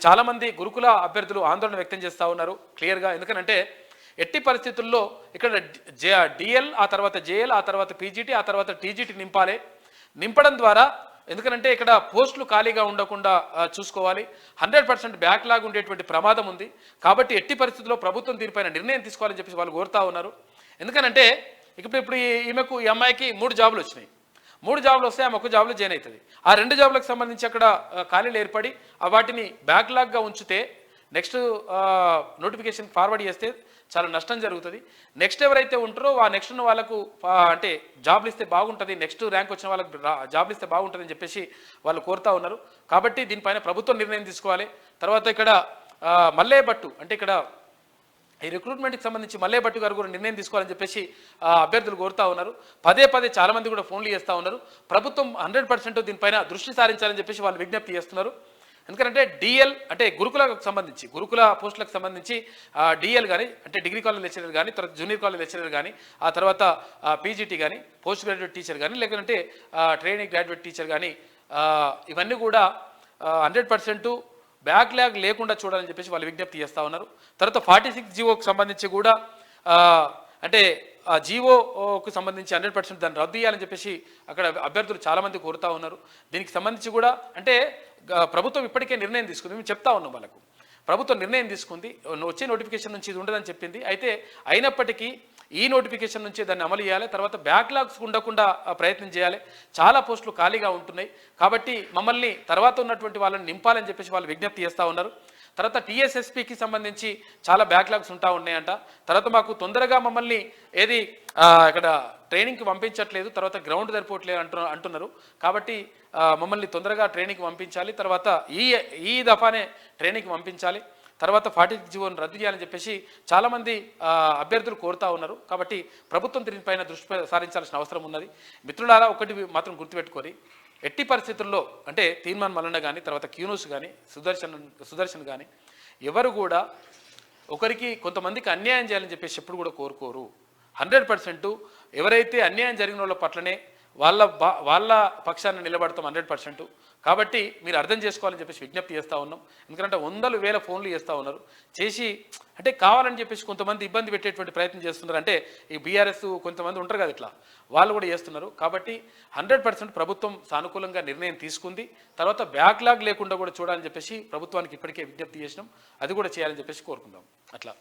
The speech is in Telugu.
చాలామంది గురుకుల అభ్యర్థులు ఆందోళన వ్యక్తం చేస్తూ ఉన్నారు క్లియర్గా. ఎందుకంటే ఎట్టి పరిస్థితుల్లో ఇక్కడ డిఎల్, ఆ తర్వాత జేఎల్, ఆ తర్వాత పీజీటీ, ఆ తర్వాత టీజీటీ నింపడం ద్వారా, ఎందుకంటే ఇక్కడ పోస్టులు ఖాళీగా ఉండకుండా చూసుకోవాలి. 100% బ్యాక్లాగ్ ఉండేటువంటి ప్రమాదం ఉంది. కాబట్టి ఎట్టి పరిస్థితుల్లో ప్రభుత్వం దీనిపైన నిర్ణయం తీసుకోవాలని చెప్పేసి వాళ్ళు కోరుతా ఉన్నారు. ఎందుకంటే ఇప్పుడు ఈ అమ్మాయికి 3 జాబులు వచ్చినాయి. 3 జాబులు వస్తే ఆమె ఒక జాబ్లో జాయిన్ అవుతుంది. ఆ 2 జాబులకు సంబంధించి అక్కడ ఖాళీలు ఏర్పడి వాటిని బ్యాక్లాగ్గా ఉంచితే నెక్స్ట్ నోటిఫికేషన్ ఫార్వర్డ్ చేస్తే చాలా నష్టం జరుగుతుంది. నెక్స్ట్ ఎవరైతే ఉంటారో ఆ నెక్స్ట్ ఉన్న వాళ్ళకు అంటే జాబ్లు ఇస్తే బాగుంటుంది, నెక్స్ట్ ర్యాంక్ వచ్చిన వాళ్ళకు జాబ్లు ఇస్తే బాగుంటుంది అని చెప్పేసి వాళ్ళు కోరుతా ఉన్నారు. కాబట్టి దీనిపైన ప్రభుత్వం నిర్ణయం తీసుకోవాలి. తర్వాత ఇక్కడ మల్లే భట్టు అంటే ఇక్కడ ఈ రిక్రూట్మెంట్కి సంబంధించి మల్లే భట్టు గారు కూడా నిర్ణయం తీసుకోవాలని చెప్పేసి అభ్యర్థులు కోరుతా ఉన్నారు. పదే చాలామంది కూడా ఫోన్లు చేస్తూ ఉన్నారు. ప్రభుత్వం 100% దీనిపైన దృష్టి సారించాలని చెప్పేసి వాళ్ళు విజ్ఞప్తి చేస్తున్నారు. ఎందుకంటే డిఎల్ అంటే గురుకుల పోస్టులకు సంబంధించి డిఎల్ కానీ అంటే డిగ్రీ కాలేజ్ లెక్చరర్ కానీ, తర్వాత జూనియర్ కాలేజ్ లెక్చరర్ కానీ, ఆ తర్వాత పీజీటీ కానీ, పోస్ట్ గ్రాడ్యుయేట్ టీచర్ కానీ, లేకుంటే ట్రైనింగ్ గ్రాడ్యుయేట్ టీచర్ కానీ, ఇవన్నీ కూడా 100% బ్యాక్లాగ్ లేకుండా చూడాలని చెప్పేసి వాళ్ళు విజ్ఞప్తి చేస్తూ ఉన్నారు. తర్వాత 46 జీవోకి సంబంధించి కూడా అంటే ఆ జీవోకు సంబంధించి 100% దాన్ని రద్దు చేయాలని చెప్పేసి అక్కడ అభ్యర్థులు చాలామంది కోరుతూ ఉన్నారు. దీనికి సంబంధించి కూడా అంటే ప్రభుత్వం ఇప్పటికే నిర్ణయం తీసుకుంది. మేము చెప్తా ఉన్నాం వాళ్ళకు, ప్రభుత్వం నిర్ణయం తీసుకుంది, వచ్చే నోటిఫికేషన్ నుంచి ఇది ఉండదని చెప్పింది. అయితే అయినప్పటికీ ఈ నోటిఫికేషన్ నుంచి దాన్ని అమలు చేయాలి. తర్వాత బ్యాక్లాగ్స్ ఉండకుండా ప్రయత్నం చేయాలి. చాలా పోస్టులు ఖాళీగా ఉంటున్నాయి. కాబట్టి మమ్మల్ని తర్వాత ఉన్నటువంటి వాళ్ళని నింపాలని చెప్పేసి వాళ్ళు విజ్ఞప్తి చేస్తూ ఉన్నారు. తర్వాత టీఎస్ఎస్పీకి సంబంధించి చాలా బ్యాక్లాగ్స్ ఉంటా ఉన్నాయంట. తర్వాత మాకు తొందరగా మమ్మల్ని ఇక్కడ ట్రైనింగ్కి పంపించట్లేదు, తర్వాత గ్రౌండ్ సరిపోవట్లేదు అంటున్నారు. కాబట్టి మమ్మల్ని తొందరగా ట్రైనింగ్కి పంపించాలి, తర్వాత ఈ దఫానే ట్రైనింగ్కి పంపించాలి, తర్వాత 46 జీవోను రద్దు చేయాలని చెప్పేసి చాలామంది అభ్యర్థులు కోరుతూ ఉన్నారు. కాబట్టి ప్రభుత్వం దీనిపైన దృష్టి సారించాల్సిన అవసరం ఉన్నది. మిత్రులారా, ఒకటి మాత్రం గుర్తుపెట్టుకొని, ఎట్టి పరిస్థితుల్లో అంటే తీర్మాన్ మల్లన్న కానీ, తర్వాత క్యూనూస్ కానీ, సుదర్శన్ కానీ ఎవరు కూడా ఒకరికి కొంతమందికి అన్యాయం చేయాలని చెప్పేసి ఎప్పుడు కూడా కోరుకోరు. 100% ఎవరైతే అన్యాయం జరిగిన వాళ్ళ పట్లనే వాళ్ళ పక్షాన్ని నిలబడతాం 100%. కాబట్టి మీరు అర్థం చేసుకోవాలని చెప్పేసి విజ్ఞప్తి చేస్తూ ఉన్నాం. ఎందుకంటే 100,000 ఫోన్లు చేస్తూ ఉన్నారు. చేసి అంటే కావాలని చెప్పేసి కొంతమంది ఇబ్బంది పెట్టేటువంటి ప్రయత్నం చేస్తున్నారు. అంటే ఈ బీఆర్ఎస్ కొంతమంది ఉంటారు కదా, ఇట్లా వాళ్ళు కూడా చేస్తున్నారు. కాబట్టి 100% ప్రభుత్వం సానుకూలంగా నిర్ణయం తీసుకుంది. తర్వాత బ్యాక్లాగ్ లేకుండా కూడా చూడాలని చెప్పేసి ప్రభుత్వానికి ఇప్పటికే విజ్ఞప్తి చేసినాం. అది కూడా చేయాలని చెప్పేసి కోరుకుందాం. అట్లా